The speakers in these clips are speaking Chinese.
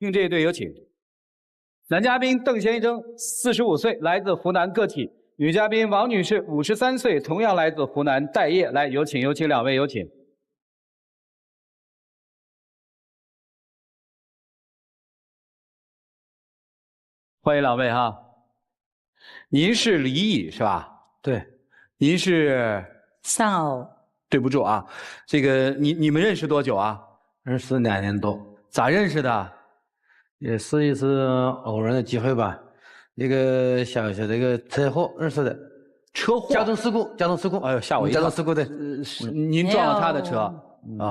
听这一队有请。男嘉宾邓先生，45岁，来自湖南个体；女嘉宾王女士，53岁，同样来自湖南待业。来，有请两位，有请。欢迎两位哈。您是李乙是吧？对，您是丧偶。对不住啊，这个你们认识多久啊？认识2年多。咋认识的？也是一次偶然的机会吧，一个小小的一个车祸认识的。车祸？交通事故。哎呦，吓我一跳！交通事故的。您撞了他的车？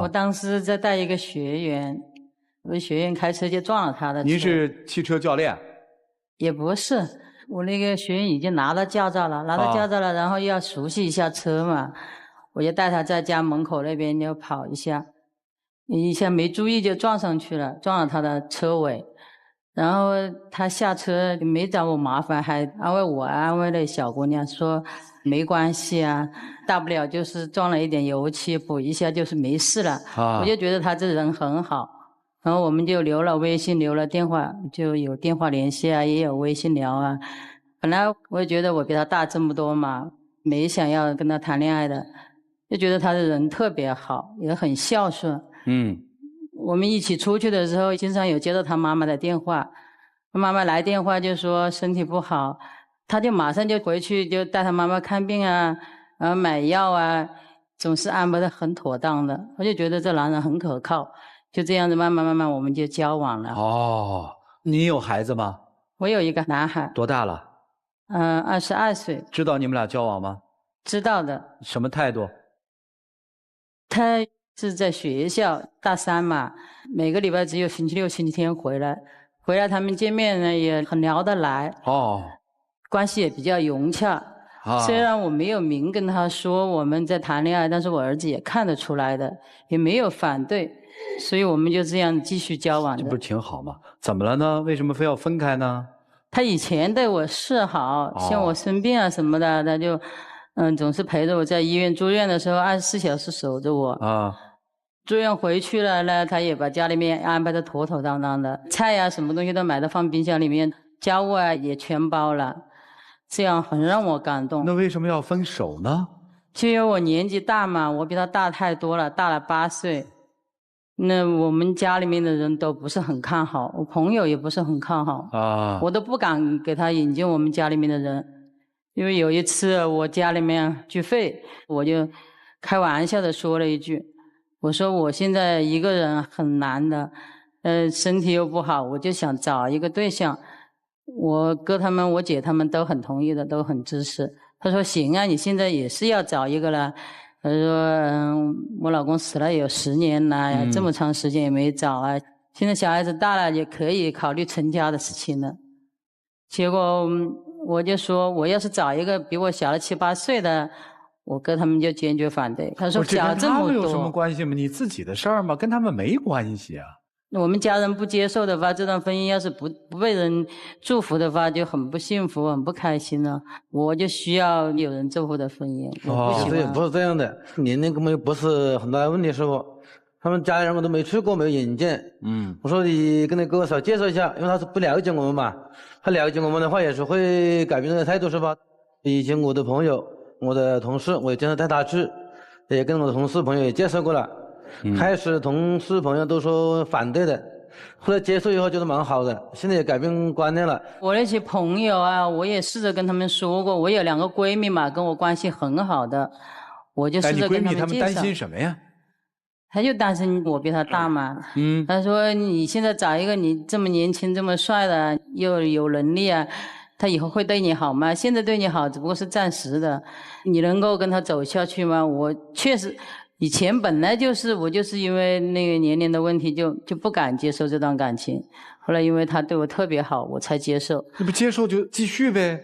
我当时在带一个学员，我学员开车就撞了他的车。您是汽车教练？也不是，我那个学员已经拿到驾照了，然后要熟悉一下车嘛，我就带他在家门口那边就跑一下没注意就撞上去了，撞了他的车尾。然后他下车没找我麻烦，还安慰我，安慰那小姑娘说没关系啊，大不了就是撞了一点油漆，补一下就是没事了。我就觉得他这人很好，然后我们就留了微信，留了电话，就有电话联系啊，也有微信聊啊。本来我也觉得我比他大这么多嘛，没想要跟他谈恋爱的，就觉得他的人特别好，也很孝顺。我们一起出去的时候，经常有接到他妈妈的电话，他妈妈来电话就说身体不好，他就马上就回去就带他妈妈看病啊，然后买药啊，总是安排得很妥当的。我就觉得这男人很可靠，就这样子慢慢我们就交往了。哦，你有孩子吗？我有一个男孩。多大了？22岁。知道你们俩交往吗？知道的。什么态度？他是在学校大3嘛，每个礼拜只有星期6、星期天回来他们见面呢也很聊得来。关系也比较融洽。虽然我没有明跟他说我们在谈恋爱，但是我儿子也看得出来的，也没有反对，所以我们就这样继续交往的。这不是挺好吗？怎么了呢？为什么非要分开呢？他以前对我示好，像我生病啊什么的，他就总是陪着我，在医院住院的时候24小时守着我。住院回去了呢，他也把家里面安排得妥妥当当的，菜呀什么东西都买到放冰箱里面，家务啊也全包了，这样很让我感动。那为什么要分手呢？就因为我年纪大嘛，我比他大太多了，大了8岁。那我们家里面的人都不是很看好，我朋友也不是很看好。我都不敢给他引进我们家里面的人。因为有一次我家里面聚会，我就开玩笑的说了一句，我说我现在一个人很难的，身体又不好，我就想找一个对象。我哥他们、我姐他们都很同意的，都很支持。他说行啊，你现在也是要找一个了。他说我老公死了有10年了，这么长时间也没找啊，现在小孩子大了也可以考虑成家的事情了。结果我就说我要是找一个比我小了7、8岁的，我哥他们就坚决反对。他说小这么多，跟他们有什么关系吗？你自己的事儿吗？跟他们没关系啊。我们家人不接受的话，这段婚姻要是不被人祝福的话，就很不幸福，很不开心了。我就需要有人祝福的婚姻。不是这样的，年龄根本不是很大的问题，师傅。他们家里人我都没去过，没有引荐。我说你跟你哥嫂介绍一下，因为他是不了解我们嘛。他了解我们的话，也是会改变他的态度，是吧？以前我的朋友、我的同事，我也经常带他去，也跟我的同事朋友也介绍过了。开始同事朋友都说反对的，后来接受以后觉得蛮好的，现在也改变观念了。我那些朋友啊，我也试着跟他们说过，我有2个闺蜜嘛，跟我关系很好的，我就试着跟他们介绍。你闺蜜他们担心什么呀？他就担心我比他大嘛。他说你现在找一个你这么年轻这么帅的，又有能力啊，他以后会对你好吗？现在对你好只不过是暂时的，你能够跟他走下去吗？我确实以前本来我就是因为那个年龄的问题就不敢接受这段感情，后来因为他对我特别好，我才接受。你不接受就继续呗。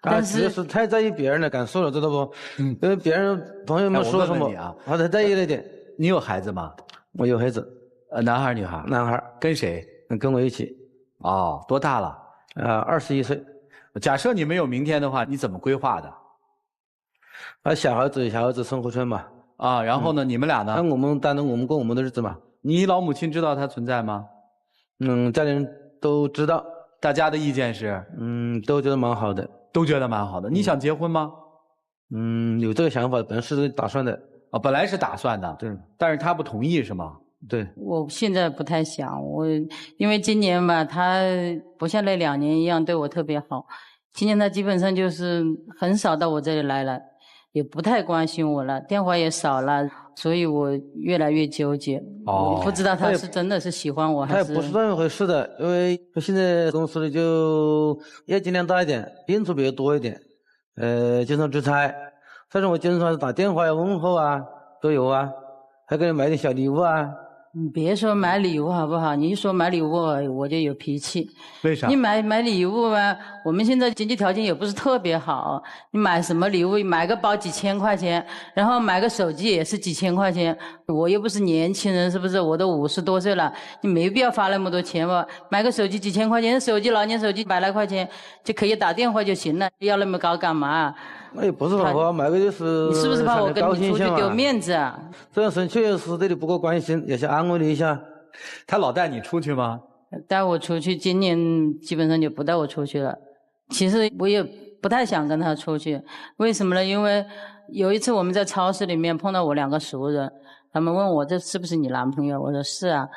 但是是太在意别人的感受了，知道不？因为别人朋友们说什么，他太在意了一点。你有孩子吗？我有孩子。男孩女孩？男孩。跟谁？跟我一起。多大了？21岁。假设你没有明天的话，你怎么规划的？小孩子生活圈嘛。然后呢？你们俩呢？我们单独我们过我们的日子嘛。你老母亲知道他存在吗？家里人都知道。大家的意见是？都觉得蛮好的。都觉得蛮好的。你想结婚吗？有这个想法，本来是打算的。本来是打算的。对。但是他不同意是吗？对。我现在不太想，因为今年吧，他不像那2年一样对我特别好。今年他基本上就是很少到我这里来了，也不太关心我了，电话也少了，所以我越来越纠结。我不知道他是真的是喜欢我还是……他也不是那么回事的，因为现在公司里就业绩量大一点，应酬比较多一点，经常出差，但是我经常打电话呀、问候啊，都有啊，还给你买点小礼物啊。你别说买礼物好不好？你一说买礼物我就有脾气。为啥？你买礼物吧，我们现在经济条件也不是特别好，你买什么礼物？买个包几千块钱，然后买个手机也是几千块钱。我又不是年轻人，是不是？我都50多岁了，你没必要花那么多钱吧？买个手机几千块钱，手机老年手机100来块钱就可以打电话就行了，要那么高干嘛？那也不是好买个就是。你是不是怕我跟你出去丢面子啊？这样生确实对你不够关心，也想安慰你一下。他老带你出去吗？带我出去，今年基本上就不带我出去了。其实我也不太想跟他出去，为什么呢？因为有一次我们在超市里面碰到我2个熟人，他们问我这是不是你男朋友？我说是啊。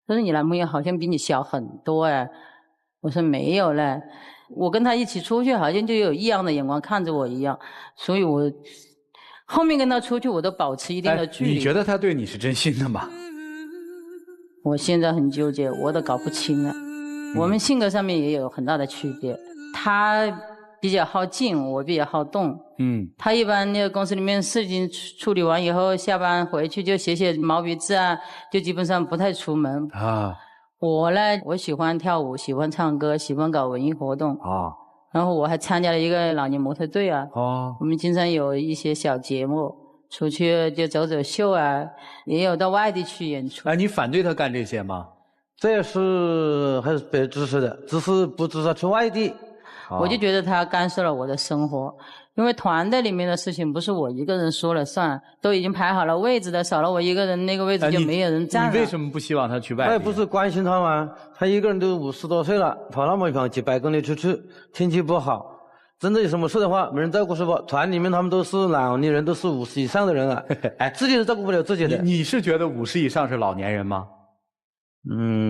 他说你男朋友好像比你小很多哎。我说没有嘞。我跟他一起出去，好像就有异样的眼光看着我一样，所以我后面跟他出去，我都保持一定的距离。你觉得他对你是真心的吗？我现在很纠结，我都搞不清了。我们性格上面也有很大的区别，他比较好静，我比较好动。他一般那个公司里面事情处理完以后，下班回去就写毛笔字啊，就基本上不太出门。我呢，我喜欢跳舞，喜欢唱歌，喜欢搞文艺活动。然后我还参加了一个老年模特队啊。我们经常有一些小节目，出去就走走秀啊，也有到外地去演出。你反对他干这些吗？这也是还是被支持的，只是不支持他去外地。我就觉得他干涉了我的生活，因为团队里面的事情不是我一个人说了算，都已经排好了位置的，少了我一个人，那个位置就没有人占了。你为什么不希望他去外地？他也不是关心他吗？他一个人都50多岁了，跑那么远几百公里出去，天气不好，真的有什么事的话，没人照顾是不？团里面他们都是老年人，都是50以上的人了，自己都照顾不了自己的。你是觉得50以上是老年人吗？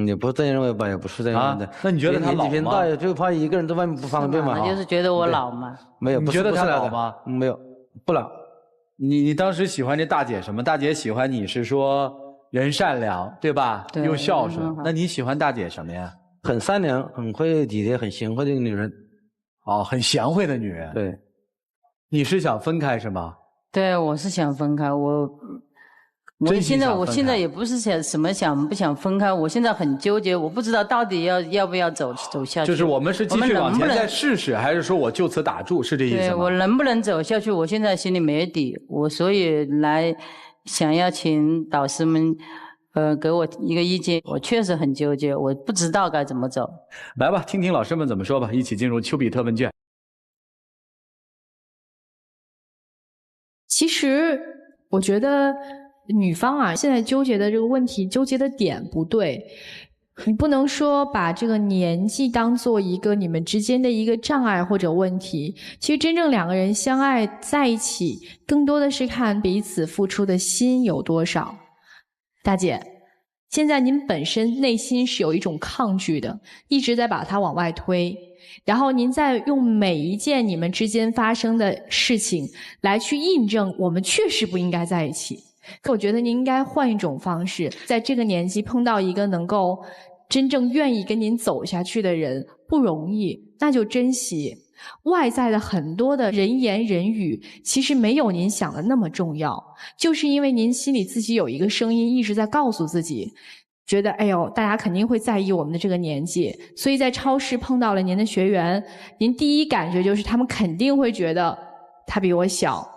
也不是这样认为吧，也不是这样的。那你觉得他老吗？年纪偏大，就怕一个人在外面不方便嘛。他就是觉得我老嘛。没有，你觉得他老吗？没有，不老。你当时喜欢这大姐什么？大姐喜欢你是说人善良，对吧？对，又孝顺。那你喜欢大姐什么呀？很善良，很会体贴，很贤惠的女人。很贤惠的女人。对。你是想分开是吗？对，我是想分开。我现在也不是想不想分开，我现在很纠结，我不知道到底要不要走下去。就是我们是继续往前再试试，还是说我就此打住，是这意思吗？对，我能不能走下去，我现在心里没底，所以来想要请导师们给我一个意见。我确实很纠结，我不知道该怎么走。来吧，听听老师们怎么说吧，一起进入丘比特问卷。其实我觉得女方啊，现在纠结的这个问题，纠结的点不对。你不能说把这个年纪当做一个你们之间的一个障碍或者问题。其实真正2个人相爱在一起，更多的是看彼此付出的心有多少。大姐，现在您本身内心是有一种抗拒的，一直在把它往外推。然后您再用每一件你们之间发生的事情来去印证我们确实不应该在一起。可我觉得您应该换一种方式，在这个年纪碰到一个能够真正愿意跟您走下去的人不容易，那就珍惜。外在的很多的人言人语其实没有您想的那么重要，就是因为您心里自己有一个声音一直在告诉自己，觉得哎呦，大家肯定会在意我们的这个年纪，所以在超市碰到了您的学员，您第一感觉就是他们肯定会觉得他比我小，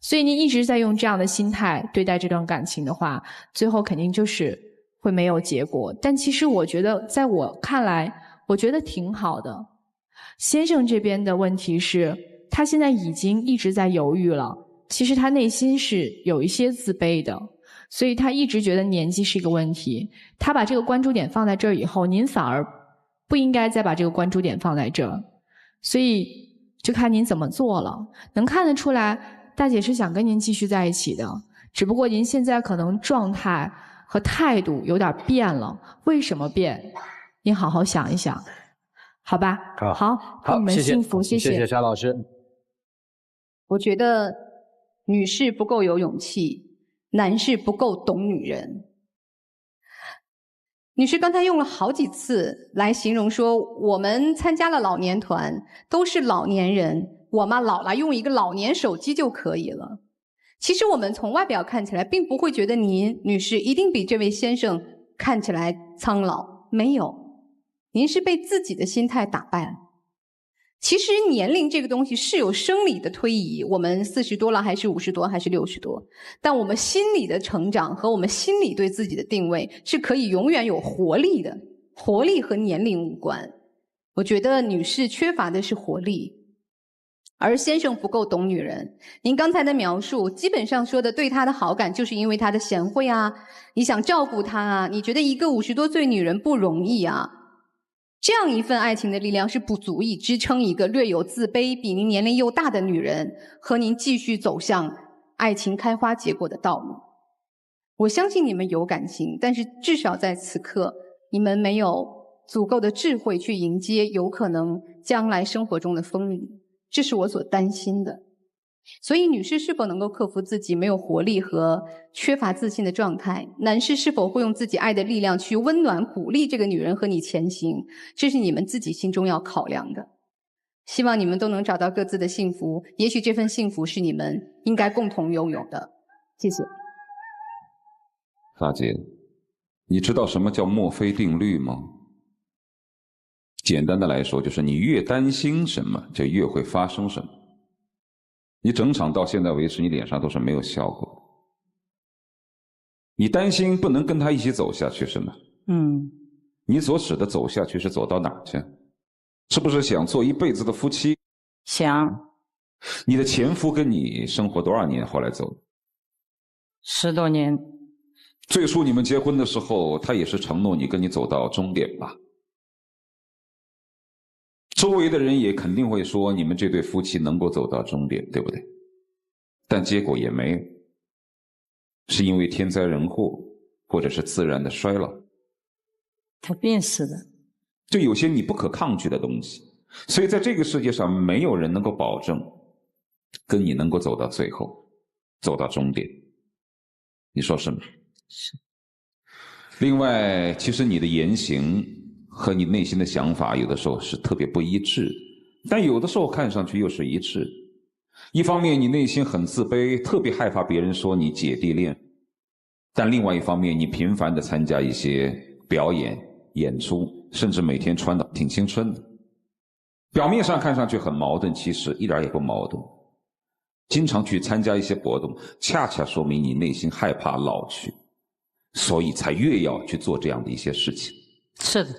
所以您一直在用这样的心态对待这段感情的话，最后肯定就是会没有结果。但其实我觉得，在我看来，我觉得挺好的。先生这边的问题是，他现在已经一直在犹豫了，其实他内心是有一些自卑的。所以他一直觉得年纪是一个问题。他把这个关注点放在这儿以后，您反而不应该再把这个关注点放在这儿。所以就看您怎么做了。能看得出来，大姐是想跟您继续在一起的，只不过您现在可能状态和态度有点变了。为什么变？您好好想一想，好吧？好，祝你们幸福，谢谢沙老师。我觉得女士不够有勇气，男士不够懂女人。女士刚才用了好几次来形容说，我们参加了老年团，都是老年人，我嘛老了，用一个老年手机就可以了。其实我们从外表看起来，并不会觉得您女士一定比这位先生看起来苍老，没有，您是被自己的心态打败了。其实年龄这个东西是有生理的推移，我们40多了还是50多还是60多，但我们心理的成长和我们心理对自己的定位是可以永远有活力的，活力和年龄无关。我觉得女士缺乏的是活力，而先生不够懂女人。您刚才的描述基本上说的对她的好感就是因为她的贤惠啊，你想照顾她啊，你觉得一个50多岁女人不容易啊，这样一份爱情的力量是不足以支撑一个略有自卑、比您年龄又大的女人和您继续走向爱情开花结果的道路。我相信你们有感情，但是至少在此刻，你们没有足够的智慧去迎接有可能将来生活中的风雨，这是我所担心的。所以女士是否能够克服自己没有活力和缺乏自信的状态，男士是否会用自己爱的力量去温暖鼓励这个女人和你前行，这是你们自己心中要考量的。希望你们都能找到各自的幸福，也许这份幸福是你们应该共同拥有的。谢谢。大姐，你知道什么叫墨菲定律吗？简单的来说，就是你越担心什么，就越会发生什么。你整场到现在为止，你脸上都是没有笑过的。你担心不能跟他一起走下去是吗？你所指的走下去是走到哪儿去？是不是想做一辈子的夫妻？想。你的前夫跟你生活多少年后来走？10多年。最初你们结婚的时候，他也是承诺你跟你走到终点吧？周围的人也肯定会说你们这对夫妻能够走到终点，对不对？但结果也没有，是因为天灾人祸，或者是自然的衰老。他病死的。就有些你不可抗拒的东西，所以在这个世界上没有人能够保证跟你能够走到最后，走到终点。你说是吗？是。另外，其实你的言行和你内心的想法有的时候是特别不一致，但有的时候看上去又是一致。一方面你内心很自卑，特别害怕别人说你姐弟恋，但另外一方面你频繁地参加一些表演演出，甚至每天穿得挺青春的。表面上看上去很矛盾，其实一点也不矛盾。经常去参加一些活动，恰恰说明你内心害怕老去，所以才越要去做这样的一些事情。是的。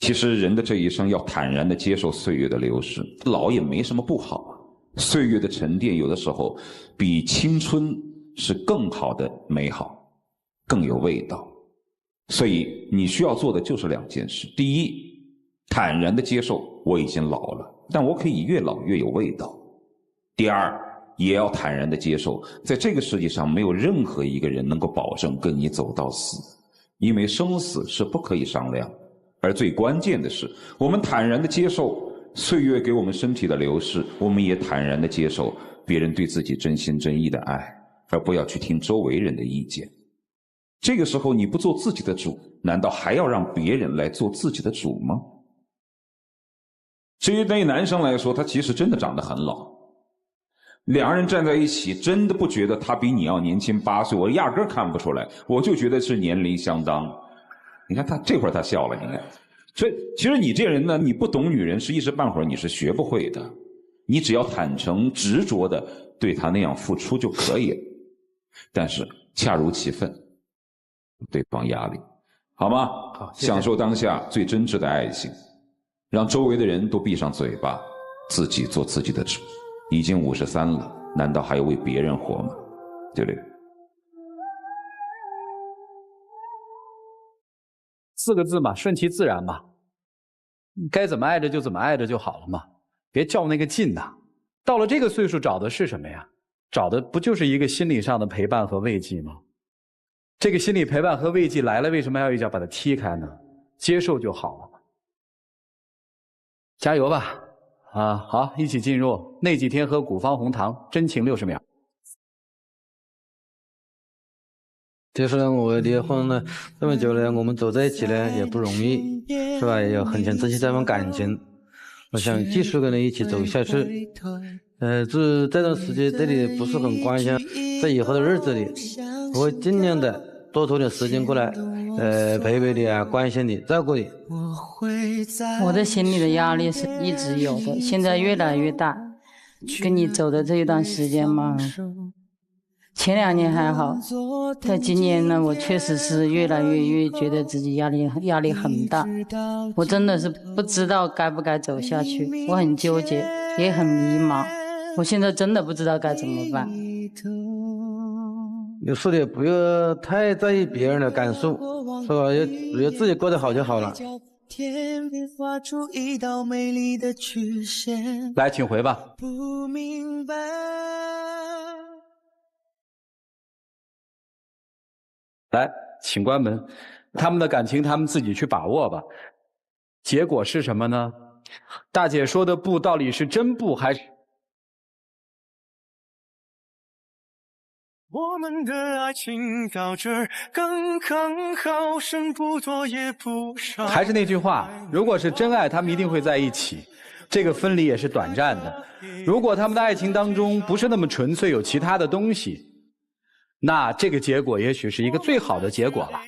其实人的这一生要坦然地接受岁月的流逝，老也没什么不好啊。岁月的沉淀有的时候比青春是更好的美好，更有味道。所以你需要做的就是2件事。第一，坦然地接受我已经老了，但我可以越老越有味道。第二，也要坦然地接受，在这个世界上没有任何一个人能够保证跟你走到死，因为生死是不可以商量。而最关键的是，我们坦然地接受岁月给我们身体的流逝，我们也坦然地接受别人对自己真心真意的爱，而不要去听周围人的意见。这个时候你不做自己的主，难道还要让别人来做自己的主吗？至于对于男生来说，他其实真的长得很老，两人站在一起真的不觉得他比你要年轻8岁，我压根儿看不出来，我就觉得是年龄相当。你看他这会儿他笑了，你看。所以其实你这人呢，你不懂女人是一时半会儿你是学不会的，你只要坦诚执着的对她那样付出就可以了，但是恰如其分，对方压力，好吗？好，谢谢。享受当下最真挚的爱情，让周围的人都闭上嘴巴，自己做自己的主。已经53了，难道还要为别人活吗？对不对？ 4个字嘛，顺其自然嘛，该怎么爱着就怎么爱着就好了嘛，别较那个劲呐。到了这个岁数找的是什么呀？找的不就是一个心理上的陪伴和慰藉吗？这个心理陪伴和慰藉来了，为什么要一脚把它踢开呢？接受就好了。加油吧！啊，好，一起进入那几天喝古方红糖，真情60秒。其实呢，我离婚了这么久了，我们走在一起呢也不容易，是吧？也要很想珍惜这份感情，我想继续跟你一起走下去。这段时间对你不是很关心，在以后的日子里，我会尽量的多抽点时间过来，陪陪你啊，关心你，照顾你。我的心里的压力是一直有的，现在越来越大。跟你走的这一段时间嘛，前2年还好，在今年呢，我确实是越来越觉得自己压力很大。我真的是不知道该不该走下去，我很纠结，也很迷茫。我现在真的不知道该怎么办。有时也不要太在意别人的感受，是吧？要自己过得好就好了。来，请回吧。来，请关门。他们的感情他们自己去把握吧。结果是什么呢？大姐说的不到底是真不还是？我们的爱情到这儿刚刚好，剩不多也不少。还是那句话，如果是真爱，他们一定会在一起。这个分离也是短暂的。如果他们的爱情当中不是那么纯粹，有其他的东西，那这个结果也许是一个最好的结果了。